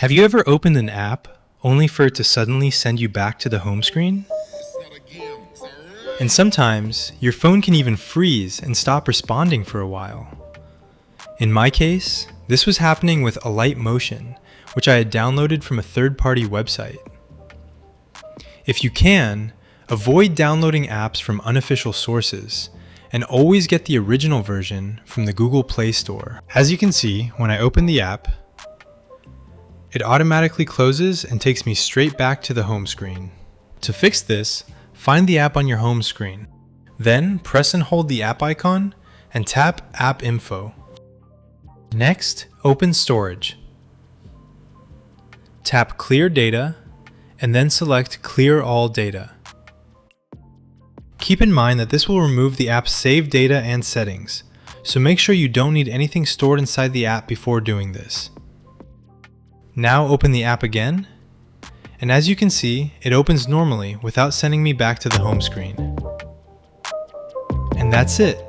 Have you ever opened an app only for it to suddenly send you back to the home screen? And sometimes, your phone can even freeze and stop responding for a while. In my case, this was happening with Alight Motion, which I had downloaded from a third-party website. If you can, avoid downloading apps from unofficial sources, and always get the original version from the Google Play Store. As you can see, when I open the app, it automatically closes and takes me straight back to the home screen. To fix this, find the app on your home screen. Then press and hold the app icon and tap App Info. Next, open Storage. Tap Clear Data and then select Clear All Data. Keep in mind that this will remove the app's saved data and settings, so make sure you don't need anything stored inside the app before doing this. Now open the app again, and as you can see, it opens normally without sending me back to the home screen. And that's it.